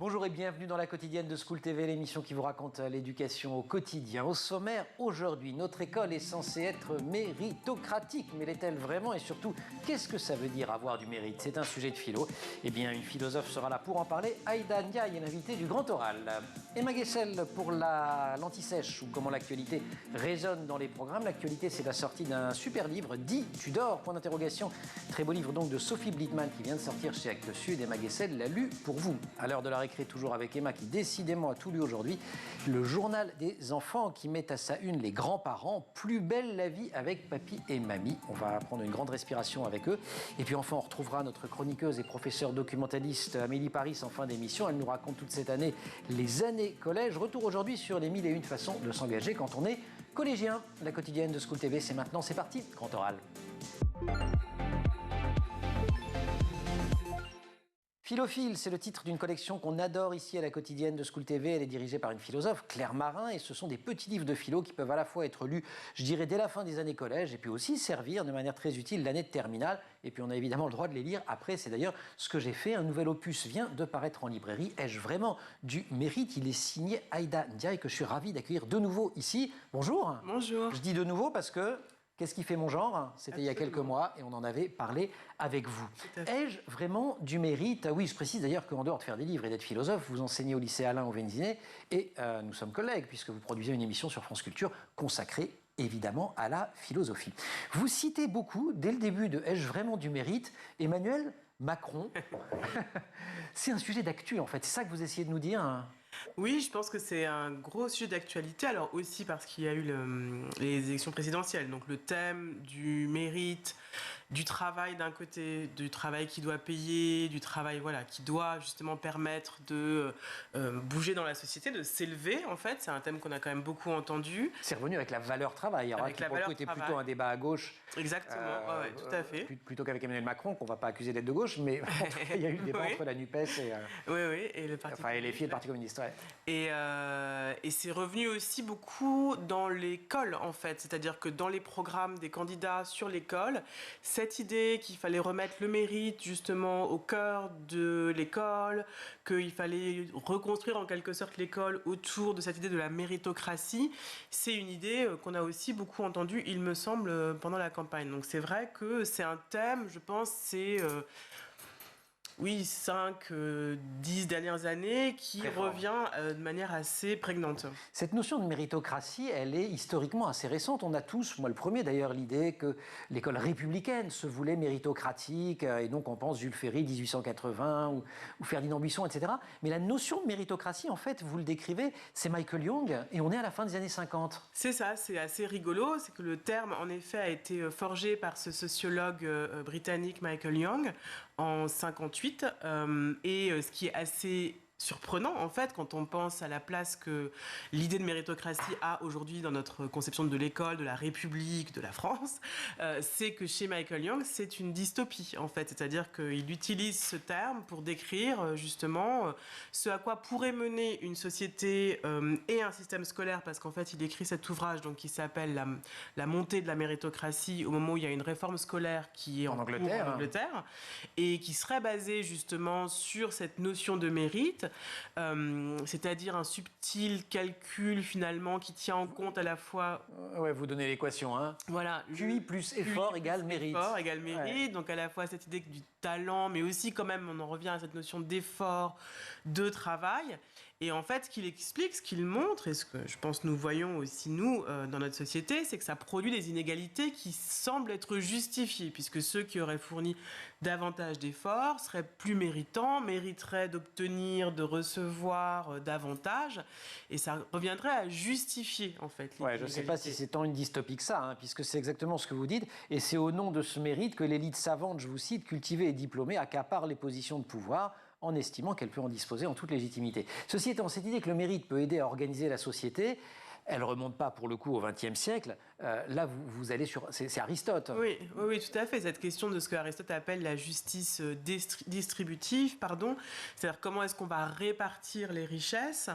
Bonjour et bienvenue dans la quotidienne de School TV, l'émission qui vous raconte l'éducation au quotidien. Au sommaire, aujourd'hui, notre école est censée être méritocratique. Mais l'est-elle vraiment? Et surtout, qu'est-ce que ça veut dire avoir du mérite? C'est un sujet de philo. Eh bien, une philosophe sera là pour en parler. Aïda Ndiaye est l'invitée du Grand Oral. Emma Guessel pour l'anti-sèche, ou comment l'actualité résonne dans les programmes. L'actualité, c'est la sortie d'un super livre, Dis, tu dors, point d'interrogation. Très beau livre donc de Sophie Blitman qui vient de sortir chez Actes Sud. Emma Guessel l'a lu pour vous. À l'heure de la récré, toujours avec Emma qui décidément a tout lu aujourd'hui. Le journal des enfants qui met à sa une les grands-parents. Plus belle la vie avec papy et mamie. On va prendre une grande respiration avec eux. Et puis enfin, on retrouvera notre chroniqueuse et professeure documentaliste Amélie Paris en fin d'émission. Elle nous raconte toute cette année les années collège. Retour aujourd'hui sur les 1001 façons de s'engager quand on est collégien. La quotidienne de School TV, c'est maintenant, c'est parti. Grand Oral. Philophile, c'est le titre d'une collection qu'on adore ici à la quotidienne de School TV. Elle est dirigée par une philosophe, Claire Marin, et ce sont des petits livres de philo qui peuvent à la fois être lus, je dirais, dès la fin des années collège, et puis aussi servir de manière très utile l'année de terminale. Et puis on a évidemment le droit de les lire après. C'est d'ailleurs ce que j'ai fait. Un nouvel opus vient de paraître en librairie. Ai-je vraiment du mérite? Il est signé Aïda Ndiaye, que je suis ravi d'accueillir de nouveau ici. Bonjour. Bonjour. Je dis de nouveau parce que... Qu'est-ce qui fait mon genre? C'était il y a quelques mois et on en avait parlé avec vous. Ai-je vraiment du mérite? Oui, je précise d'ailleurs qu'en dehors de faire des livres et d'être philosophe, vous enseignez au lycée Alain au Vénéziné et nous sommes collègues puisque vous produisez une émission sur France Culture consacrée évidemment à la philosophie. Vous citez beaucoup, dès le début de Ai-je vraiment du mérite, Emmanuel Macron. C'est un sujet d'actu en fait, c'est ça que vous essayez de nous dire hein? Oui, je pense que c'est un gros sujet d'actualité, alors aussi parce qu'il y a eu les élections présidentielles, donc le thème du mérite, du travail d'un côté, du travail qui doit payer, du travail voilà, qui doit justement permettre de bouger dans la société, de s'élever en fait, c'est un thème qu'on a quand même beaucoup entendu. C'est revenu avec la valeur travail, alors, qui pour le coup était plutôt un débat à gauche. Exactement, ouais, tout à fait. Plutôt qu'avec Emmanuel Macron, qu'on ne va pas accuser d'être de gauche, mais il y a eu le débat entre la NUPES et le Parti et les filles et le Parti communiste. Ouais. Et c'est revenu aussi beaucoup dans l'école, en fait. C'est-à-dire que dans les programmes des candidats sur l'école, cette idée qu'il fallait remettre le mérite, justement, au cœur de l'école, qu'il fallait reconstruire en quelque sorte l'école autour de cette idée de la méritocratie, c'est une idée qu'on a aussi beaucoup entendue, il me semble, pendant la campagne. Donc c'est vrai que c'est un thème, je pense, c'est... Oui, 5, 10 dernières années qui revient de manière assez prégnante. Cette notion de méritocratie, elle est historiquement assez récente. On a tous, moi le premier d'ailleurs, l'idée que l'école républicaine se voulait méritocratique, et donc on pense Jules Ferry, 1880, ou Ferdinand Buisson, etc. Mais la notion de méritocratie, en fait, vous le décrivez, c'est Michael Young, et on est à la fin des années 50. C'est ça, c'est assez rigolo, c'est que le terme, en effet, a été forgé par ce sociologue britannique Michael Young, en 58, et ce qui est assez surprenant en fait quand on pense à la place que l'idée de méritocratie a aujourd'hui dans notre conception de l'école, de la République, de la France, c'est que chez Michael Young c'est une dystopie en fait, c'est-à-dire qu'il utilise ce terme pour décrire justement ce à quoi pourrait mener une société et un système scolaire, parce qu'en fait il écrit cet ouvrage donc, qui s'appelle la montée de la méritocratie au moment où il y a une réforme scolaire qui est en Angleterre et qui serait basée justement sur cette notion de mérite. C'est-à-dire un subtil calcul finalement qui tient en compte à la fois... Ouais, vous donnez l'équation, hein. Voilà. QI plus effort égale mérite. Effort égale mérite, donc à la fois cette idée du talent, mais aussi quand même on en revient à cette notion d'effort, de travail. Et en fait, ce qu'il explique, ce qu'il montre, et ce que je pense nous voyons aussi nous dans notre société, c'est que ça produit des inégalités qui semblent être justifiées, puisque ceux qui auraient fourni davantage d'efforts seraient plus méritants, mériteraient d'obtenir, de recevoir davantage, et ça reviendrait à justifier en fait. Ouais, je ne sais pas si c'est tant une dystopie que ça, hein, puisque c'est exactement ce que vous dites, et c'est au nom de ce mérite que l'élite savante, je vous cite, cultivée et diplômée, accapare les positions de pouvoir, en estimant qu'elle peut en disposer en toute légitimité. Ceci étant, cette idée que le mérite peut aider à organiser la société, elle ne remonte pas pour le coup au XXe siècle. Là, vous allez sur... C'est Aristote. Oui, tout à fait. Cette question de ce que Aristote appelle la justice distributive, c'est-à-dire comment est-ce qu'on va répartir les richesses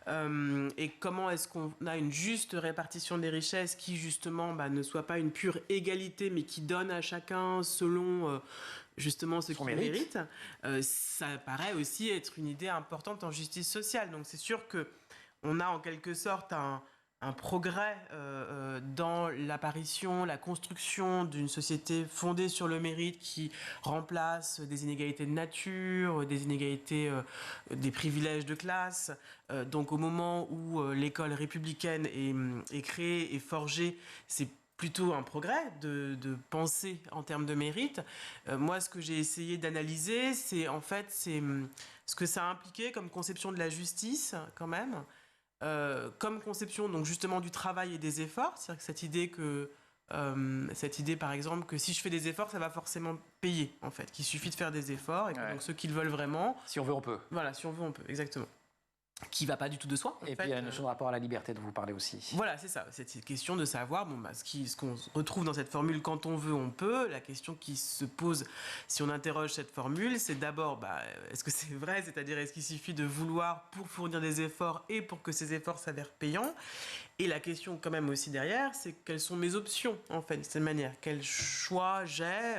et comment est-ce qu'on a une juste répartition des richesses qui justement ne soit pas une pure égalité, mais qui donne à chacun selon... justement ce qu'il mérite. Ça paraît aussi être une idée importante en justice sociale. Donc c'est sûr qu'on a en quelque sorte un progrès dans l'apparition, la construction d'une société fondée sur le mérite qui remplace des inégalités de nature, des inégalités, des privilèges de classe. Donc au moment où l'école républicaine est créée et forgée, c'est plutôt un progrès de penser en termes de mérite. Moi, ce que j'ai essayé d'analyser, c'est ce que ça a impliqué comme conception de la justice, quand même, comme conception donc justement du travail et des efforts. C'est-à-dire que cette idée, par exemple, que si je fais des efforts, ça va forcément payer, en fait, qu'il suffit de faire des efforts et que donc ceux qui le veulent vraiment... Si on veut, on peut. Voilà, si on veut, on peut, exactement. Qui va pas du tout de soi. Et puis il y a la notion de rapport à la liberté dont vous parlez aussi. Voilà, c'est ça. Cette question de savoir, ce qu'on retrouve dans cette formule, quand on veut, on peut. La question qui se pose si on interroge cette formule, c'est d'abord, est-ce que c'est vrai? C'est-à-dire, est-ce qu'il suffit de vouloir pour fournir des efforts et pour que ces efforts s'avèrent payants? Et la question quand même aussi derrière, c'est quelles sont mes options, en fait, de cette manière. Quel choix j'ai,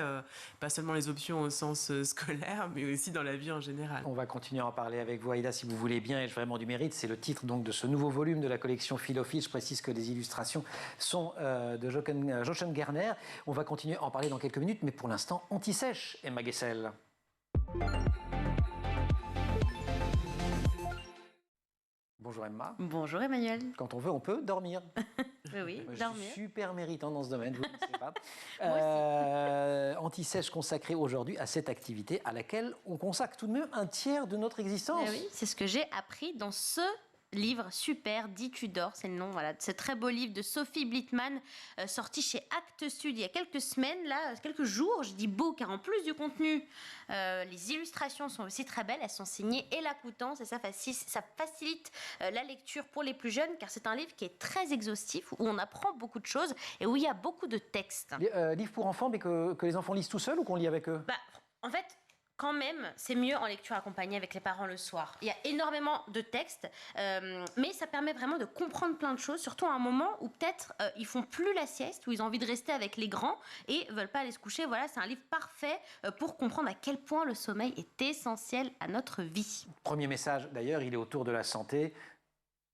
pas seulement les options au sens scolaire, mais aussi dans la vie en général. On va continuer à en parler avec vous, Aïda, si vous voulez bien, et vraiment du mérite. C'est le titre donc de ce nouveau volume de la collection Philophile. Je précise que les illustrations sont de Jochen Gerner. On va continuer à en parler dans quelques minutes, mais pour l'instant, Anti-Sèche, Emma Guessel. Bonjour Emma. Bonjour Emmanuel. Quand on veut, on peut dormir. Oui, je dormir. suis super méritant dans ce domaine, vous ne le savez pas. Anti-Sèche consacré aujourd'hui à cette activité à laquelle on consacre tout de même un tiers de notre existence. Oui, c'est ce que j'ai appris dans ce livre super, dit Tudor, c'est le nom, voilà, ce très beau livre de Sophie Blittmann, sorti chez Actes Sud il y a quelques semaines, là, quelques jours. Je dis beau car en plus du contenu, les illustrations sont aussi très belles, elles sont signées Ella Coutances et ça facilite la lecture pour les plus jeunes car c'est un livre qui est très exhaustif, où on apprend beaucoup de choses et où il y a beaucoup de textes. Livre pour enfants, mais que les enfants lisent tout seuls ou qu'on lit avec eux? En fait, quand même, c'est mieux en lecture accompagnée avec les parents le soir. Il y a énormément de textes, mais ça permet vraiment de comprendre plein de choses, surtout à un moment où peut-être ils font plus la sieste, où ils ont envie de rester avec les grands et veulent pas aller se coucher. Voilà, c'est un livre parfait pour comprendre à quel point le sommeil est essentiel à notre vie. Premier message, d'ailleurs, il est autour de la santé.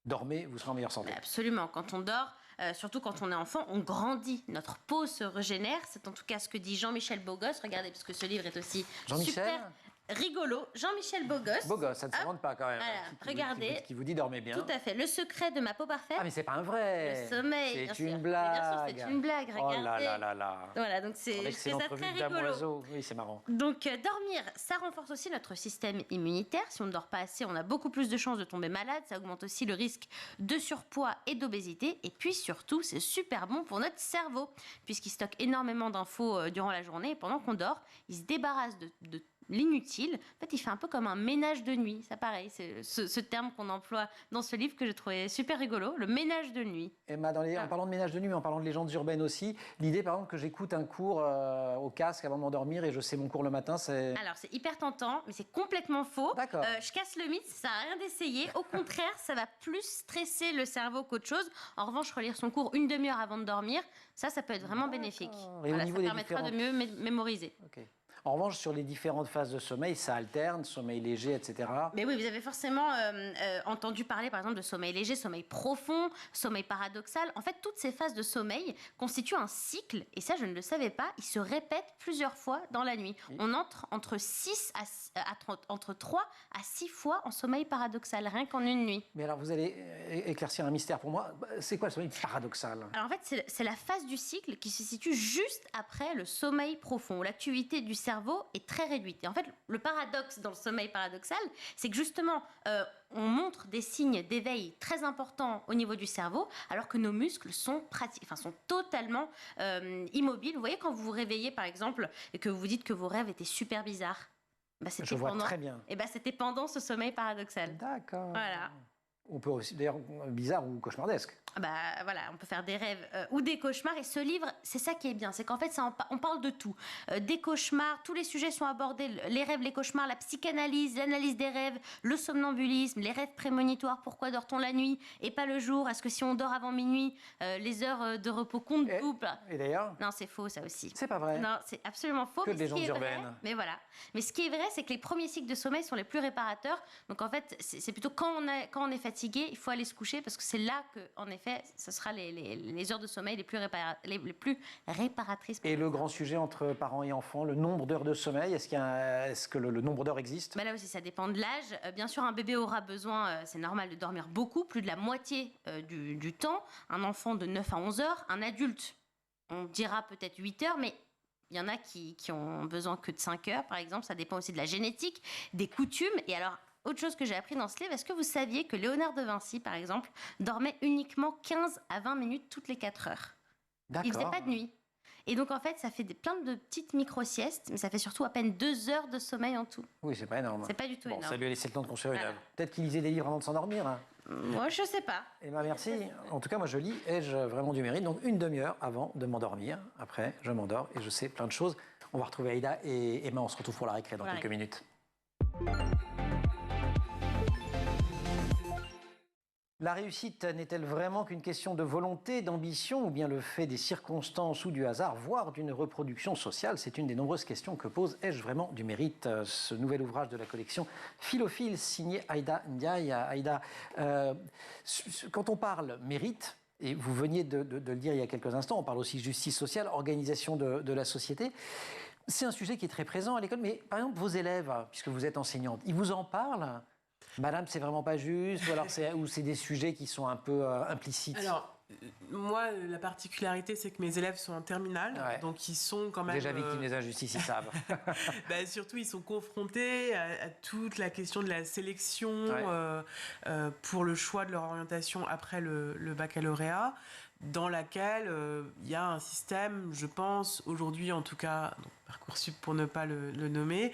Dormez, vous serez en meilleure santé. Absolument, quand on dort... surtout quand on est enfant, on grandit, notre peau se régénère. C'est en tout cas ce que dit Jean-Michel Bogos. Regardez, parce que ce livre est aussi super rigolo. Jean-Michel Bogos. Bogos, ça ne s'invente pas quand même. Voilà, regardez. Qui vous dit dormez bien. Tout à fait. Le secret de ma peau parfaite. Ah mais c'est pas un vrai. Le sommeil. C'est une blague. Bien sûr, c'est une blague. Regardez. Oh là là là là. Voilà, donc c'est ça très rigolo. Oui, c'est marrant. Donc dormir, ça renforce aussi notre système immunitaire. Si on ne dort pas assez, on a beaucoup plus de chances de tomber malade. Ça augmente aussi le risque de surpoids et d'obésité. Et puis surtout, c'est super bon pour notre cerveau, puisqu'il stocke énormément d'infos durant la journée. Et pendant qu'on dort, il se débarrasse de l'inutile. En fait, il fait un peu comme un ménage de nuit. Ça, pareil, c'est ce terme qu'on emploie dans ce livre que j'ai trouvé super rigolo, le ménage de nuit. Emma, en parlant de ménage de nuit, mais en parlant de légendes urbaines aussi, l'idée, par exemple, que j'écoute un cours au casque avant de m'endormir et je sais mon cours le matin, c'est... Alors, c'est hyper tentant, mais c'est complètement faux. D'accord. Je casse le mythe, ça n'a rien d'essayer. Au contraire, ça va plus stresser le cerveau qu'autre chose. En revanche, relire son cours une demi-heure avant de dormir, ça peut être vraiment bénéfique. Et voilà, au niveau ça permettra de mieux mémoriser. Okay. En revanche, sur les différentes phases de sommeil, ça alterne, sommeil léger, etc. Mais oui, vous avez forcément entendu parler, par exemple, de sommeil léger, sommeil profond, sommeil paradoxal. En fait, toutes ces phases de sommeil constituent un cycle, et ça, je ne le savais pas, il se répète plusieurs fois dans la nuit. Oui. On entre entre 3 à 6 fois en sommeil paradoxal, rien qu'en une nuit. Mais alors, vous allez éclaircir un mystère pour moi. C'est quoi le sommeil paradoxal? Alors, en fait, c'est la phase du cycle qui se situe juste après le sommeil profond, où l'activité du cerveau est très réduite. Et en fait, le paradoxe dans le sommeil paradoxal, c'est que justement, on montre des signes d'éveil très importants au niveau du cerveau, alors que nos muscles sont totalement immobiles. Vous voyez, quand vous vous réveillez, par exemple, et que vous vous dites que vos rêves étaient super bizarres, je vois très bien. C'était pendant ce sommeil paradoxal. D'accord. Voilà. On peut aussi, d'ailleurs, bizarre ou cauchemardesque. Bah voilà, on peut faire des rêves ou des cauchemars. Et ce livre, c'est ça qui est bien, c'est qu'en fait, on parle de tout. Des cauchemars, tous les sujets sont abordés, les rêves, les cauchemars, la psychanalyse, l'analyse des rêves, le somnambulisme, les rêves prémonitoires, pourquoi dort-on la nuit et pas le jour? Est-ce que si on dort avant minuit, les heures de repos comptent double? Et d'ailleurs? Non, c'est faux ça aussi. C'est pas vrai. Non, c'est absolument faux. Que de légendes urbaines. Mais voilà. Mais ce qui est vrai, c'est que les premiers cycles de sommeil sont les plus réparateurs. Donc en fait, c'est plutôt quand on est fatigué, il faut aller se coucher parce que c'est là que, en effet, ce sera les heures de sommeil les plus réparatrices. Et le grand sujet entre parents et enfants, le nombre d'heures de sommeil, est-ce que le nombre d'heures existe? Là aussi, ça dépend de l'âge. Bien sûr, un bébé aura besoin, c'est normal, de dormir beaucoup, plus de la moitié du temps. Un enfant de 9 à 11 heures. Un adulte, on dira peut-être 8 heures, mais il y en a qui ont besoin que de 5 heures, par exemple. Ça dépend aussi de la génétique, des coutumes. Et alors, autre chose que j'ai appris dans ce livre, est-ce que vous saviez que Léonard de Vinci, par exemple, dormait uniquement 15 à 20 minutes toutes les 4 heures? D'accord. Il ne faisait pas de nuit. Et donc, en fait, ça fait plein de petites micro-siestes, mais ça fait surtout à peine 2 heures de sommeil en tout. Oui, c'est pas énorme. C'est pas du tout énorme. Ça lui a laissé le temps de construire une Voilà. œuvre. Peut-être qu'il lisait des livres avant de s'endormir. Hein. Moi, je sais pas. Eh bien, merci. En tout cas, moi, je lis. Ai-je vraiment du mérite? Donc, une demi-heure avant de m'endormir. Après, je m'endors et je sais plein de choses. On va retrouver Aïda et Emma. On se retrouve pour la récré dans quelques minutes. La réussite n'est-elle vraiment qu'une question de volonté, d'ambition, ou bien le fait des circonstances ou du hasard, voire d'une reproduction sociale? C'est une des nombreuses questions que pose Ai-je vraiment du mérite? Ce nouvel ouvrage de la collection Philophile, signé Aïda Ndiaye. Aïda, quand on parle mérite, et vous veniez de le dire il y a quelques instants, on parle aussi justice sociale, organisation de la société. C'est un sujet qui est très présent à l'école, mais par exemple, vos élèves, puisque vous êtes enseignante, ils vous en parlent? Madame, c'est vraiment pas juste, ou alors c'est des sujets qui sont un peu implicites? Alors, moi, la particularité, c'est que mes élèves sont en terminale, donc ils sont quand même... Déjà victimes des injustices, ils savent. Surtout, ils sont confrontés à toute la question de la sélection pour le choix de leur orientation après le baccalauréat, dans laquelle il y a un système, je pense, aujourd'hui en tout cas, donc Parcoursup pour ne pas le nommer,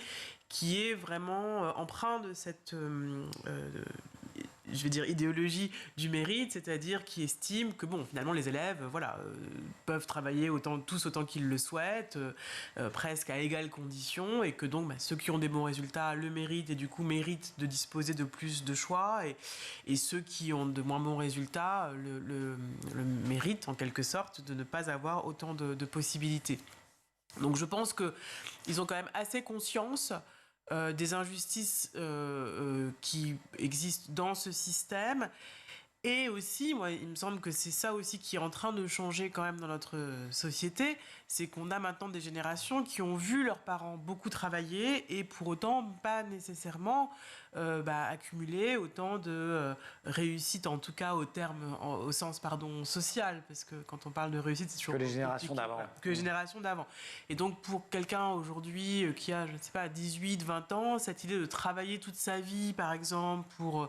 qui est vraiment empreint de cette je vais dire idéologie du mérite, c'est-à-dire qui estime que bon, finalement les élèves peuvent travailler tous autant qu'ils le souhaitent, presque à égales conditions, et que donc ceux qui ont des bons résultats le méritent et du coup méritent de disposer de plus de choix, et ceux qui ont de moins bons résultats le méritent en quelque sorte de ne pas avoir autant de possibilités. Donc je pense qu'ils ont quand même assez conscience des injustices qui existent dans ce système. Et aussi, moi, il me semble que c'est ça aussi qui est en train de changer quand même dans notre société, c'est qu'on a maintenant des générations qui ont vu leurs parents beaucoup travailler et pour autant pas nécessairement accumuler autant de réussite, en tout cas au sens social, parce que quand on parle de réussite, c'est toujours que les générations d'avant. Que les générations d'avant. Et donc pour quelqu'un aujourd'hui qui a, je ne sais pas, 18, 20 ans, cette idée de travailler toute sa vie, par exemple, pour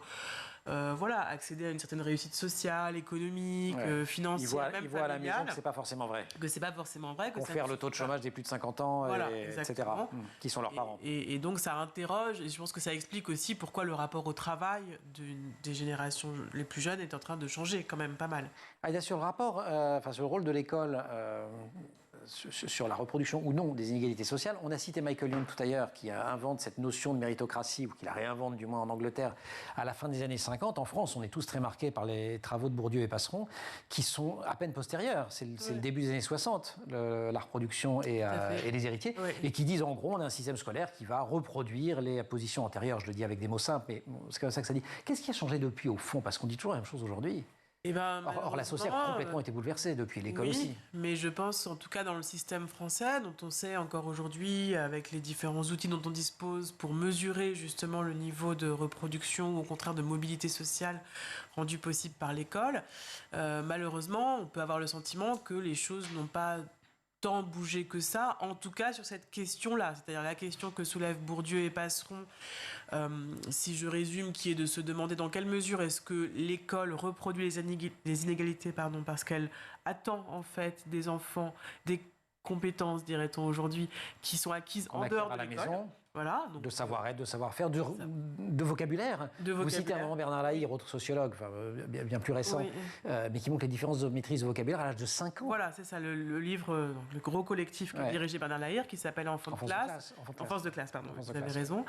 accéder à une certaine réussite sociale, économique, financière, même familiale. Ils voient à la maison que c'est pas forcément vrai. Que c'est pas forcément vrai. Que faire le taux de chômage des plus de 50 ans, etc., qui sont leurs parents. Et donc ça interroge, et je pense que ça explique aussi pourquoi le rapport au travail des générations les plus jeunes est en train de changer quand même pas mal. Aïda, sur le rapport, sur le rôle de l'école, sur la reproduction ou non des inégalités sociales, on a cité Michael Young tout à l'heure, qui invente cette notion de méritocratie, ou qui la réinvente du moins en Angleterre à la fin des années 50. En France, on est tous très marqués par les travaux de Bourdieu et Passeron, qui sont à peine postérieurs. C'est le début des années 60, la reproduction et les héritiers, et qui disent en gros, on a un système scolaire qui va reproduire les positions antérieures. Je le dis avec des mots simples, mais c'est comme ça que ça dit. Qu'est-ce qui a changé depuis au fond? Parce qu'on dit toujours la même chose aujourd'hui. Or, la société a complètement été bouleversée depuis l'école aussi. Mais je pense, en tout cas dans le système français, dont on sait encore aujourd'hui, avec les différents outils dont on dispose pour mesurer justement le niveau de reproduction ou au contraire de mobilité sociale rendu possible par l'école, malheureusement, on peut avoir le sentiment que les choses n'ont pas tant bougé que ça, en tout cas sur cette question-là, c'est-à-dire la question que soulèvent Bourdieu et Passeron, si je résume, qui est de se demander dans quelle mesure est-ce que l'école reproduit les inégalités parce qu'elle attend en fait des enfants des compétences, dirait-on aujourd'hui, qui sont acquises en dehors de l'école. Voilà, donc, de savoir-être, de savoir-faire, de vocabulaire. Vous citez un moment Bernard Lahire, autre sociologue, bien plus récent, oui. Mais qui montre les différences de maîtrise de vocabulaire à l'âge de 5 ans. Voilà, c'est ça, le livre, le gros collectif que dirigeait Bernard Lahire, qui s'appelle Enfance de classe, pardon, vous avez raison.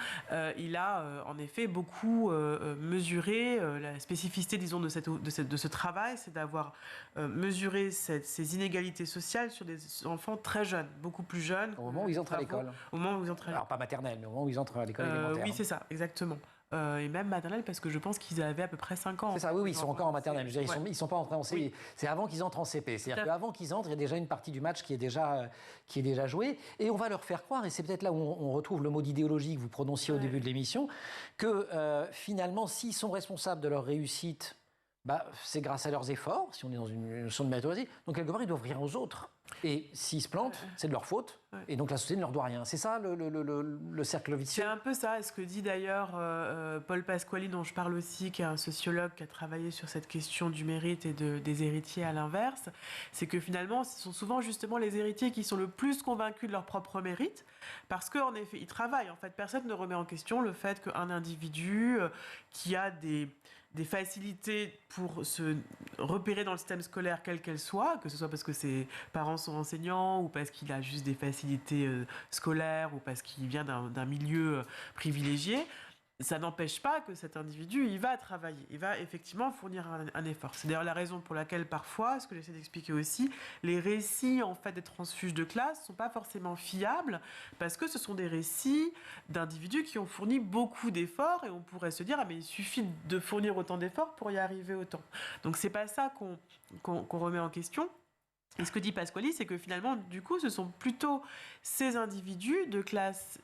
Il a en effet beaucoup mesuré la spécificité, disons, de ce travail, c'est d'avoir mesuré ces inégalités sociales sur des enfants très jeunes, beaucoup plus jeunes. Au moment où ils entrent à l'école. Au moment où ils entrent à l'école. Alors pas maternelle, mais au moment où ils entrent à l'école élémentaire. Oui, c'est ça, exactement. Et même maternelle, parce que je pense qu'ils avaient à peu près 5 ans. C'est ça, oui, ils sont encore en maternelle. Ils sont pas entrés en CP. Oui. C'est avant qu'ils entrent en CP. C'est-à-dire qu'avant qu'ils entrent, il y a déjà une partie du match qui est déjà jouée. Et on va leur faire croire, et c'est peut-être là où on retrouve le mot d'idéologie que vous prononciez au début de l'émission, que finalement, s'ils sont responsables de leur réussite, c'est grâce à leurs efforts, si on est dans une notion de méritocratie. Donc, quelque part, ils doivent rien aux autres. Et s'ils se plantent, c'est de leur faute. Et donc, la société ne leur doit rien. C'est ça, le cercle vicieux. C'est un peu ça. Ce que dit d'ailleurs Paul Pasquali, dont je parle aussi, qui est un sociologue qui a travaillé sur cette question du mérite et des héritiers à l'inverse. C'est que finalement, ce sont souvent justement les héritiers qui sont le plus convaincus de leur propre mérite. Parce qu'en effet, ils travaillent. En fait, personne ne remet en question le fait qu'un individu qui a des facilités pour se repérer dans le système scolaire quelle qu'elle soit, que ce soit parce que ses parents sont enseignants ou parce qu'il a juste des facilités scolaires ou parce qu'il vient d'un milieu privilégié, ça n'empêche pas que cet individu, il va travailler, il va effectivement fournir un effort. C'est d'ailleurs la raison pour laquelle parfois, ce que j'essaie d'expliquer aussi, les récits en fait des transfuges de classe sont pas forcément fiables parce que ce sont des récits d'individus qui ont fourni beaucoup d'efforts et on pourrait se dire mais il suffit de fournir autant d'efforts pour y arriver autant. Donc c'est pas ça qu'on remet en question. Et ce que dit Pasquali, c'est que finalement, du coup, ce sont plutôt ces individus de classe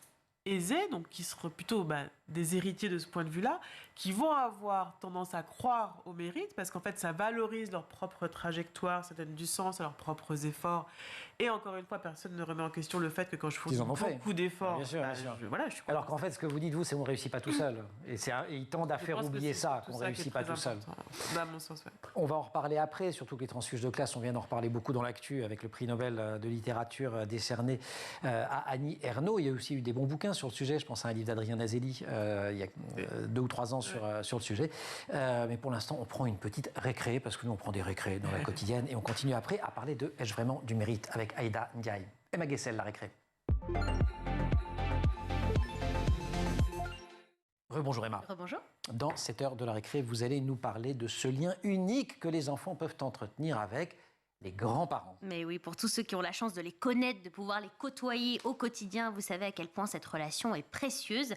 aisés, donc qui seraient plutôt des héritiers de ce point de vue-là, qui vont avoir tendance à croire au mérite, parce qu'en fait, ça valorise leur propre trajectoire, ça donne du sens à leurs propres efforts. Et encore une fois, personne ne remet en question le fait que quand je fournis beaucoup d'efforts, bien sûr. je suis alors qu'en fait, ce que vous dites, vous, c'est qu'on ne réussit pas tout seul. Et ils tendent à faire oublier ça, qu'on ne réussit pas tout seul. À mon sens, On va en reparler après, surtout que les transfuges de classe, on vient d'en reparler beaucoup dans l'actu, avec le prix Nobel de littérature décerné à Annie Ernaux. Il y a aussi eu des bons bouquins sur le sujet. Je pense à un livre d'Adrien Nazelli, il y a 2 ou 3 ans sur le sujet. Mais pour l'instant, on prend une petite récré, parce que nous, on prend des récrés dans la quotidienne. Et on continue après à parler de Ai-je vraiment du mérite avec Aïda Ndiaye. Emma Guessel, la récré. Rebonjour Emma. Rebonjour. Dans cette heure de la récré, vous allez nous parler de ce lien unique que les enfants peuvent entretenir avec les grands-parents. Mais oui, pour tous ceux qui ont la chance de les connaître, de pouvoir les côtoyer au quotidien, vous savez à quel point cette relation est précieuse.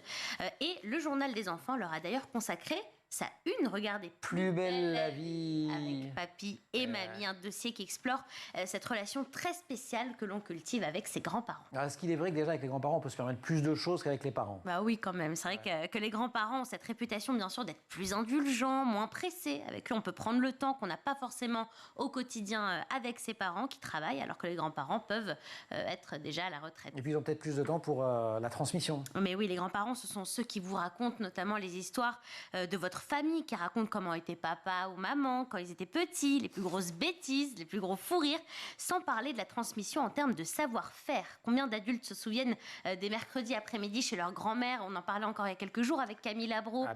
Et le Journal des enfants leur a d'ailleurs consacré sa une, regardez, Plus belle la vie, avec papy et mamie, un dossier qui explore cette relation très spéciale que l'on cultive avec ses grands-parents. Alors, est-ce qu'il est vrai que déjà avec les grands-parents, on peut se permettre plus de choses qu'avec les parents? Bah oui, quand même. C'est vrai que les grands-parents ont cette réputation, bien sûr, d'être plus indulgents, moins pressés. Avec eux, on peut prendre le temps qu'on n'a pas forcément au quotidien avec ses parents qui travaillent, alors que les grands-parents peuvent être déjà à la retraite. Et puis ils ont peut-être plus de temps pour la transmission. Mais oui, les grands-parents, ce sont ceux qui vous racontent notamment les histoires de votre famille, qui racontent comment était papa ou maman quand ils étaient petits, les plus grosses bêtises, les plus gros fous rires, sans parler de la transmission en termes de savoir-faire. Combien d'adultes se souviennent des mercredis après-midi chez leur grand-mère? On en parlait encore il y a quelques jours avec Camille Labro,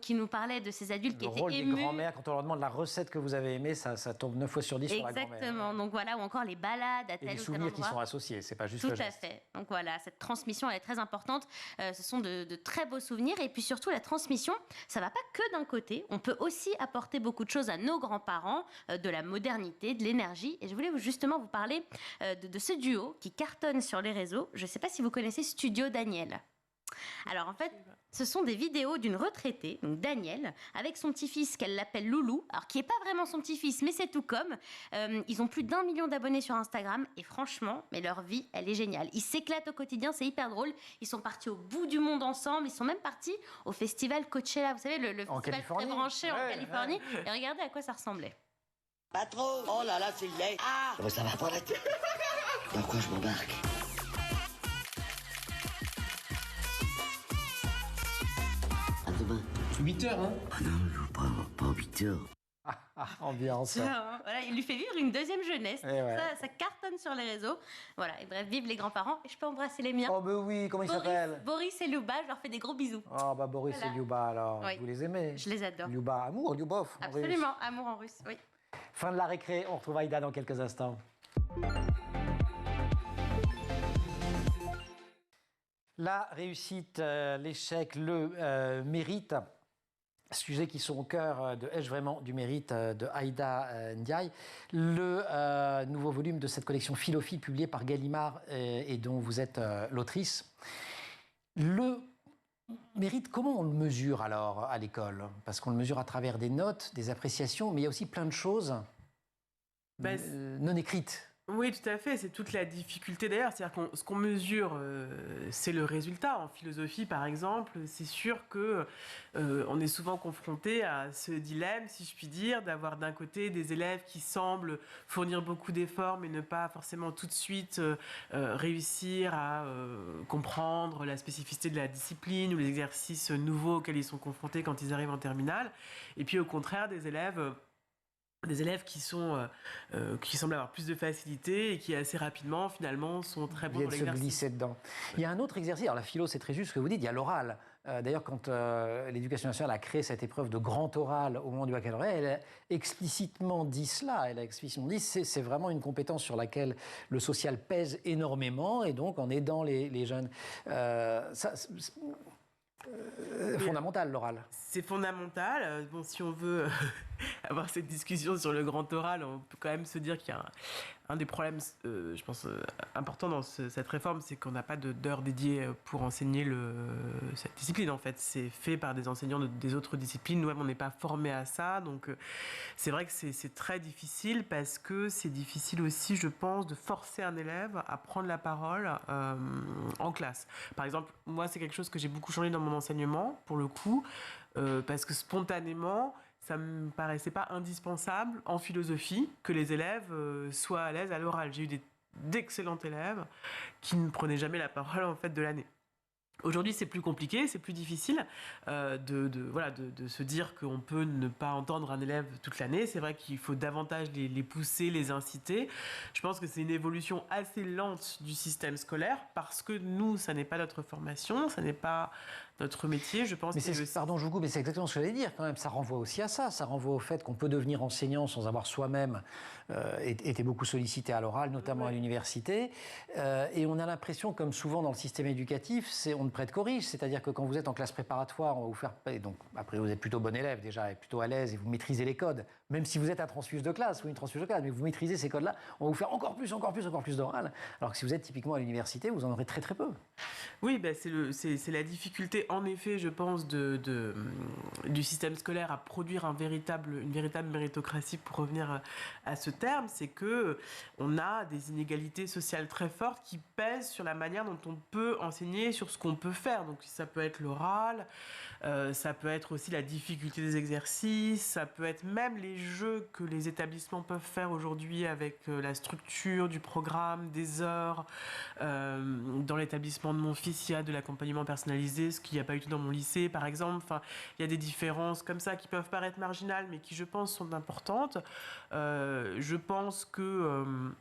qui nous parlait de ces adultes qui étaient émus. Le rôle des grands-mères, quand on leur demande la recette que vous avez aimée, ça tombe 9 fois sur 10 sur la grand-mère. Exactement, donc voilà, ou encore les balades à tel ou tel endroit. Et les souvenirs qui sont associés, c'est pas juste le geste. Tout à fait, donc voilà, cette transmission elle est très importante, ce sont de très beaux souvenirs, et puis surtout la transmission, ça va pas que d'un côté, on peut aussi apporter beaucoup de choses à nos grands-parents, de la modernité, de l'énergie, et je voulais justement vous parler de ce duo qui cartonne sur les réseaux. Je ne sais pas si vous connaissez Studio Daniel. Alors en fait, ce sont des vidéos d'une retraitée, donc Daniel, avec son petit-fils qu'elle l'appelle Loulou, alors qui n'est pas vraiment son petit-fils, mais c'est tout comme. Ils ont plus d'1 million d'abonnés sur Instagram et franchement, mais leur vie, elle est géniale. Ils s'éclatent au quotidien, c'est hyper drôle. Ils sont partis au bout du monde ensemble, ils sont même partis au festival Coachella, vous savez, le festival très branché en Californie. Et regardez à quoi ça ressemblait. Pas trop. Oh là là, c'est laid. Ah, ça va pas la tête. Dans quoi je m'embarque? À demain. 8 heures, hein? Ah non, pas 8 heures. Ambiance. Voilà, voilà, il lui fait vivre une deuxième jeunesse. Ouais. Ça cartonne sur les réseaux. Voilà, et bref, vive les grands-parents. Et je peux embrasser les miens. Oh, ben oui, comment ils s'appellent? Boris et Luba, je leur fais des gros bisous. Oh, bah Boris Voilà. et Liuba, alors. Oui. Vous les aimez? Je les adore. Liuba, amour, Liubov. en russe. Absolument, amour en russe, oui. Fin de la récré, on retrouve Aïda dans quelques instants. La réussite, l'échec, le mérite, sujets qui sont au cœur de Ai-je vraiment du mérite de Aïda Ndiaye. Le nouveau volume de cette collection Philophile publiée par Gallimard et dont vous êtes l'autrice. Le mérite, comment on le mesure alors à l'école? Parce qu'on le mesure à travers des notes, des appréciations, mais il y a aussi plein de choses non écrites. Oui, tout à fait. C'est toute la difficulté d'ailleurs. C'est-à-dire ce qu'on mesure, c'est le résultat. En philosophie, par exemple, c'est sûr que on est souvent confronté à ce dilemme, si je puis dire, d'avoir d'un côté des élèves qui semblent fournir beaucoup d'efforts, mais ne pas forcément tout de suite réussir à comprendre la spécificité de la discipline ou les exercices nouveaux auxquels ils sont confrontés quand ils arrivent en terminale. Et puis au contraire, des élèves qui semblent avoir plus de facilité et qui assez rapidement finalement sont très bons dans se l'exercice. glisser dedans. Il y a un autre exercice, alors la philo c'est très juste ce que vous dites, il y a l'oral. D'ailleurs, quand l'Éducation nationale a créé cette épreuve de grand oral au moment du baccalauréat, elle a explicitement dit cela. Elle a explicitement dit que c'est vraiment une compétence sur laquelle le social pèse énormément, et donc en aidant les jeunes. Fondamental, l'oral. C'est fondamental. Bon, si on veut avoir cette discussion sur le grand oral, on peut quand même se dire qu'il y a un des problèmes, je pense, importants dans cette réforme, c'est qu'on n'a pas d'heures dédiées pour enseigner cette discipline, en fait. C'est fait par des enseignants des autres disciplines. Nous-mêmes, on n'est pas formés à ça. Donc, c'est vrai que c'est très difficile parce que c'est difficile aussi, je pense, de forcer un élève à prendre la parole en classe. Par exemple, moi, c'est quelque chose que j'ai beaucoup changé dans mon enseignement, pour le coup, parce que spontanément, ça me paraissait pas indispensable en philosophie que les élèves soient à l'aise à l'oral. J'ai eu d'excellents élèves qui ne prenaient jamais la parole en fait de l'année. Aujourd'hui, c'est plus compliqué, c'est plus difficile de se dire qu'on peut ne pas entendre un élève toute l'année. C'est vrai qu'il faut davantage les pousser, les inciter. Je pense que c'est une évolution assez lente du système scolaire parce que nous, ça n'est pas notre formation, ça n'est pas notre métier, je pense. Pardon, je vous coupe, mais c'est exactement ce que j'allais dire quand même. Ça renvoie aussi à ça. Ça renvoie au fait qu'on peut devenir enseignant sans avoir soi-même été beaucoup sollicité à l'oral, notamment à l'université. Et on a l'impression, comme souvent dans le système éducatif, on ne prête corrige. C'est-à-dire que quand vous êtes en classe préparatoire, on va vous faire. Et donc, après, vous êtes plutôt bon élève déjà, et plutôt à l'aise, et vous maîtrisez les codes. Même si vous êtes un transfuge de classe ou une transfuge de classe, mais vous maîtrisez ces codes-là, on va vous faire encore plus d'oral. Alors que si vous êtes typiquement à l'université, vous en aurez très très peu. Oui, c'est la difficulté, en effet, je pense, du système scolaire à produire une véritable méritocratie, pour revenir à ce terme, c'est que on a des inégalités sociales très fortes qui pèsent sur la manière dont on peut enseigner, sur ce qu'on peut faire. Donc ça peut être l'oral, ça peut être aussi la difficulté des exercices, ça peut être même les jeux que les établissements peuvent faire aujourd'hui avec la structure du programme, des heures. Dans l'établissement de mon fils, il y a de l'accompagnement personnalisé, ce qu'il n'y a pas eu tout dans mon lycée, par exemple. Enfin, il y a des différences comme ça qui peuvent paraître marginales, mais qui, je pense, sont importantes. Je pense que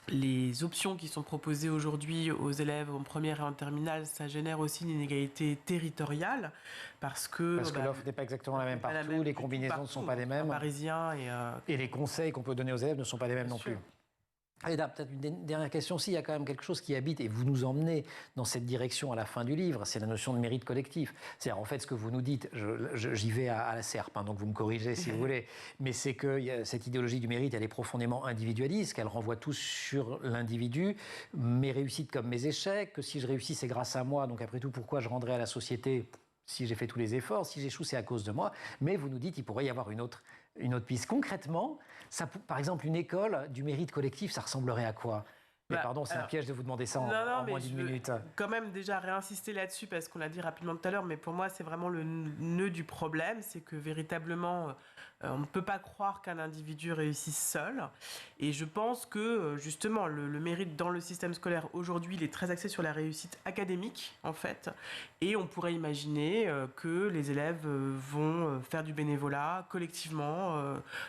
les options qui sont proposées aujourd'hui aux élèves en première et en terminale, ça génère aussi une inégalité territoriale, parce que l'offre n'est pas exactement la même partout, les combinaisons ne sont pas les mêmes. Parisiens et les conseils qu'on peut donner aux élèves ne sont pas les mêmes non plus. Et là, peut-être une dernière question aussi, il y a quand même quelque chose qui habite, et vous nous emmenez dans cette direction à la fin du livre, c'est la notion de mérite collectif. C'est-à-dire, en fait, ce que vous nous dites, j'y vais à la serpe, hein, donc vous me corrigez si vous voulez, mais c'est que cette idéologie du mérite, elle est profondément individualiste, qu'elle renvoie tous sur l'individu, mes réussites comme mes échecs, que si je réussis, c'est grâce à moi, donc après tout, pourquoi je rendrais à la société si j'ai fait tous les efforts, si j'échoue, c'est à cause de moi. Mais vous nous dites, il pourrait y avoir une autre piste. Concrètement, par exemple, une école du mérite collectif, ça ressemblerait à quoi ? Mais pardon, c'est un piège de vous demander ça en moins d'une minute. Quand même déjà réinsister là-dessus parce qu'on l'a dit rapidement tout à l'heure, mais pour moi c'est vraiment le nœud du problème, c'est que véritablement on ne peut pas croire qu'un individu réussisse seul. Et je pense que justement le mérite dans le système scolaire aujourd'hui, il est très axé sur la réussite académique en fait. Et on pourrait imaginer que les élèves vont faire du bénévolat collectivement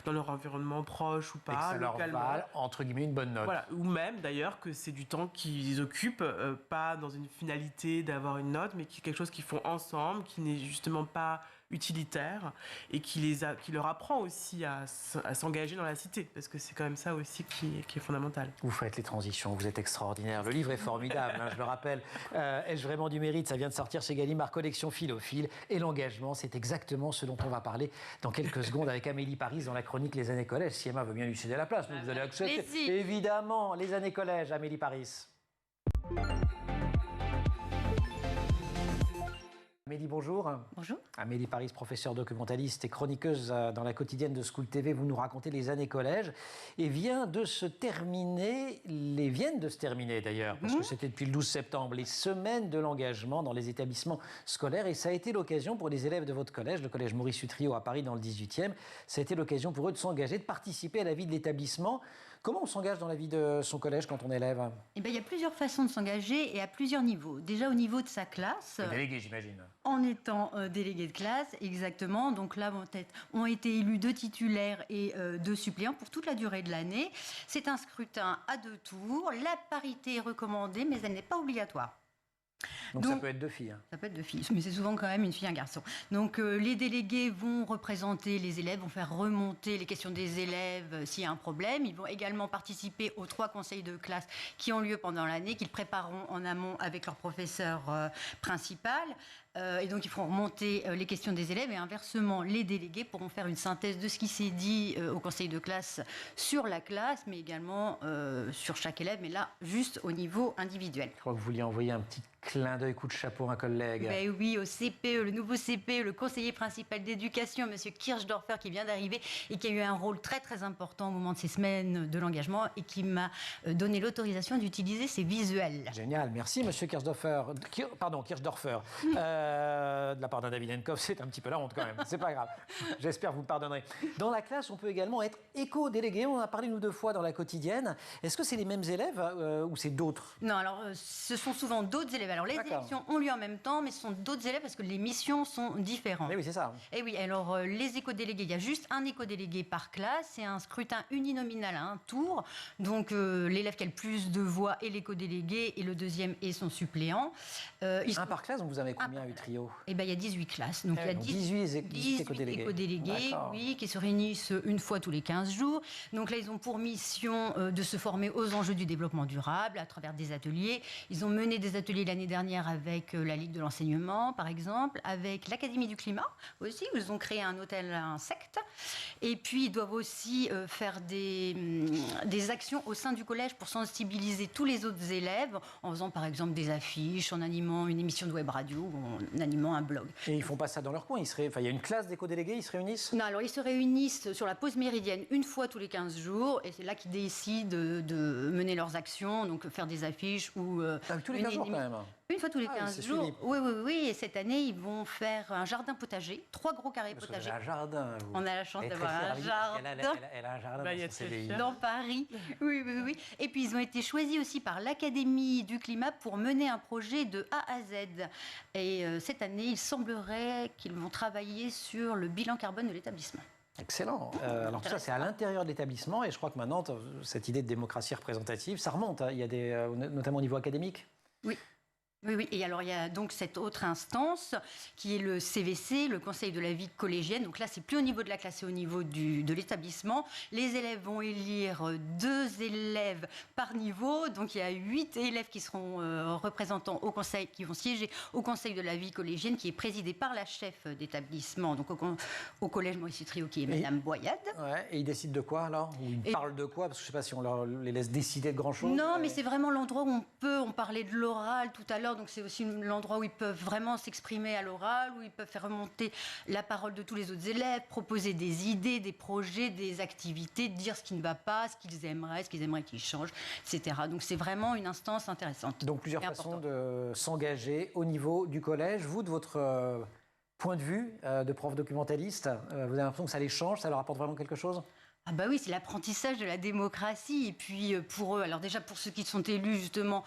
dans leur environnement proche ou pas, et que ça localement. leur vale, entre guillemets, une bonne note. Voilà. Ou même d'ailleurs que c'est du temps qu'ils occupent, pas dans une finalité d'avoir une note, mais quelque chose qu'ils font ensemble, qui n'est justement pas utilitaire et qui leur apprend aussi à s'engager dans la cité, parce que c'est quand même ça aussi qui est fondamental. Vous faites les transitions, vous êtes extraordinaire. Le livre est formidable, je le rappelle. Ai-je vraiment du mérite? Ça vient de sortir chez Gallimard, collection Philophile. Et l'engagement, c'est exactement ce dont on va parler dans quelques secondes avec Amélie Paris dans la chronique Les années collège. Si Emma veut bien lui céder la place, mais vous allez accepter. Si. Évidemment, Les années collège, Amélie Paris. Amélie, bonjour. Bonjour. Amélie Paris, professeure documentaliste et chroniqueuse dans la quotidienne de School TV. Vous nous racontez les années collège. Et viennent de se terminer d'ailleurs, parce que c'était depuis le 12 septembre, les semaines de l'engagement dans les établissements scolaires. Et ça a été l'occasion pour les élèves de votre collège, le collège Maurice Utrio à Paris dans le 18e, ça a été l'occasion pour eux de s'engager, de participer à la vie de l'établissement. Comment on s'engage dans la vie de son collège quand on est élève? Eh bien, il y a plusieurs façons de s'engager et à plusieurs niveaux. Déjà au niveau de sa classe. Délégué, j'imagine. En étant délégué de classe, exactement. Donc là, ont été élus 2 titulaires et 2 suppléants pour toute la durée de l'année. C'est un scrutin à 2 tours. La parité est recommandée, mais elle n'est pas obligatoire. Donc ça peut être 2 filles. Ça peut être 2 filles, mais c'est souvent quand même une fille et un garçon. Donc les délégués vont représenter les élèves, vont faire remonter les questions des élèves s'il y a un problème. Ils vont également participer aux 3 conseils de classe qui ont lieu pendant l'année, qu'ils prépareront en amont avec leur professeur principal. Et donc, ils feront remonter les questions des élèves et inversement, les délégués pourront faire une synthèse de ce qui s'est dit au conseil de classe sur la classe, mais également sur chaque élève, mais là, juste au niveau individuel. Je crois que vous vouliez envoyer un petit clin d'œil, coup de chapeau à un collègue. Ben oui, au CPE, le nouveau CPE, le conseiller principal d'éducation, M. Kirchdorfer, qui vient d'arriver et qui a eu un rôle très très important au moment de ces semaines de l'engagement et qui m'a donné l'autorisation d'utiliser ces visuels. Génial, merci M. Kirchdorfer. Kirchdorfer. De la part d'un David Henkoff, c'est un petit peu la honte quand même. C'est pas grave. J'espère que vous me pardonnerez. Dans la classe, on peut également être éco-délégué. On en a parlé une ou 2 fois dans la quotidienne. Est-ce que c'est les mêmes élèves ou c'est d'autres? Non, alors ce sont souvent d'autres élèves. Alors les élections ont lieu en même temps, mais ce sont d'autres élèves parce que les missions sont différentes. Mais oui, c'est ça. Et oui, alors les éco-délégués, il y a juste un éco-délégué par classe. C'est un scrutin uninominal à un tour. Donc l'élève qui a le plus de voix est l'éco-délégué et le deuxième est son suppléant. Un par classe, donc vous avez combien à Utrio? Eh bien, il y a 18 classes. Donc, il y a 18 éco-délégués, oui, qui se réunissent une fois tous les 15 jours. Donc là, ils ont pour mission de se former aux enjeux du développement durable à travers des ateliers. Ils ont mené des ateliers l'année dernière avec la Ligue de l'enseignement, par exemple, avec l'Académie du climat aussi, où ils ont créé un hôtel à insectes. Et puis, ils doivent aussi faire des actions au sein du collège pour sensibiliser tous les autres élèves, en faisant, par exemple, des affiches, en animant une émission de web radio ou en animant un blog. Et ils font pas ça dans leur coin? Il y a une classe d'éco-délégués, ils se réunissent? Non, alors ils se réunissent sur la pause méridienne une fois tous les 15 jours et c'est là qu'ils décident de mener leurs actions, donc faire des affiches ou... tous les 15 jours quand même? Une fois tous les 15 jours. Suivi. Oui. Et cette année, ils vont faire un jardin potager, 3 gros carrés potagers. Un jardin. On a la chance d'avoir un jardin. Elle a un jardin dans son CDI. Dans Paris. Oui. Et puis, ils ont été choisis aussi par l'Académie du climat pour mener un projet de A à Z. Et cette année, il semblerait qu'ils vont travailler sur le bilan carbone de l'établissement. Excellent. Alors tout ça, c'est à l'intérieur de l'établissement et je crois que maintenant, cette idée de démocratie représentative, ça remonte. Il y a notamment au niveau académique. Oui. Et alors, il y a donc cette autre instance qui est le CVC, le Conseil de la vie collégienne. Donc là, c'est plus au niveau de la classe, c'est au niveau de l'établissement. Les élèves vont élire 2 élèves par niveau. Donc, il y a 8 élèves qui seront représentants au conseil, qui vont siéger au Conseil de la vie collégienne, qui est présidé par la chef d'établissement, donc au collège Maurice Utrio, qui est Madame Boyade. Ouais, et ils décident de quoi, alors? Ou ils parlent de quoi? Parce que je ne sais pas si on les laisse décider de grand-chose. Non, mais c'est vraiment l'endroit où on parlait de l'oral tout à l'heure, professeurs, donc c'est aussi l'endroit où ils peuvent vraiment s'exprimer à l'oral, où ils peuvent faire remonter la parole de tous les autres élèves, proposer des idées, des projets, des activités, dire ce qui ne va pas, ce qu'ils aimeraient qu'il change, etc. Donc c'est vraiment une instance intéressante. Donc plusieurs façons de s'engager au niveau du collège. Vous, de votre point de vue de prof documentaliste, vous avez l'impression que ça les change, ça leur apporte vraiment quelque chose ? Ah bah oui, c'est l'apprentissage de la démocratie. Et puis pour eux, alors déjà pour ceux qui sont élus justement,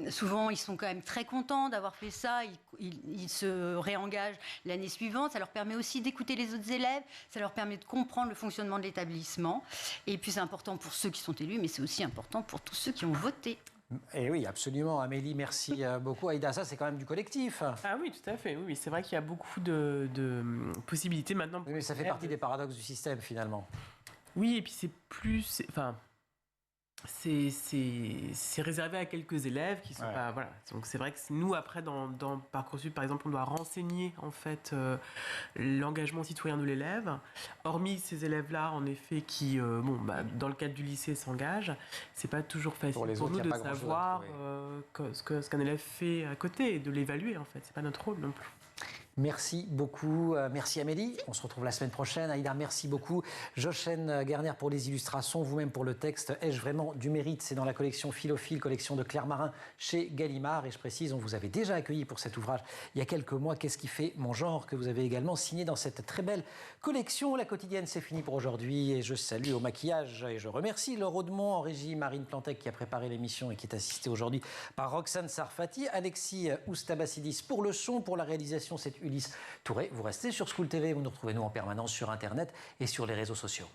souvent ils sont quand même très contents d'avoir fait ça. Ils se réengagent l'année suivante. Ça leur permet aussi d'écouter les autres élèves. Ça leur permet de comprendre le fonctionnement de l'établissement. Et puis c'est important pour ceux qui sont élus, mais c'est aussi important pour tous ceux qui ont voté. Et oui, absolument. Amélie, merci beaucoup. Aïda, ça c'est quand même du collectif. Ah oui, tout à fait. Oui, c'est vrai qu'il y a beaucoup de possibilités maintenant. Mais ça fait partie des paradoxes du système finalement. Oui, et puis c'est plus... Enfin, c'est réservé à quelques élèves qui sont pas... Voilà. Donc c'est vrai que nous, après, dans Parcoursup, par exemple, on doit renseigner, en fait, l'engagement citoyen de l'élève. Hormis ces élèves-là, en effet, qui, dans le cadre du lycée, s'engagent, c'est pas toujours facile pour nous de savoir ce qu'un élève fait à côté et de l'évaluer, en fait. C'est pas notre rôle non plus. Merci beaucoup. Merci Amélie. On se retrouve la semaine prochaine. Aïda, merci beaucoup. Jochen Gerner pour les illustrations, vous-même pour le texte. Ai-je vraiment du mérite? C'est dans la collection Philophile, collection de Claire Marin chez Gallimard. Et je précise, on vous avait déjà accueilli pour cet ouvrage il y a quelques mois. Qu'est-ce qui fait mon genre? Que vous avez également signé dans cette très belle collection. La quotidienne, c'est fini pour aujourd'hui. Et je salue au maquillage et je remercie Laure Audemont en régie, Marine Plantec qui a préparé l'émission et qui est assistée aujourd'hui par Roxane Sarfati, Alexis Oustabassidis pour le son, pour la réalisation, c'est Ulysse Touré. Vous restez sur School TV, vous nous retrouvez nous en permanence sur Internet et sur les réseaux sociaux.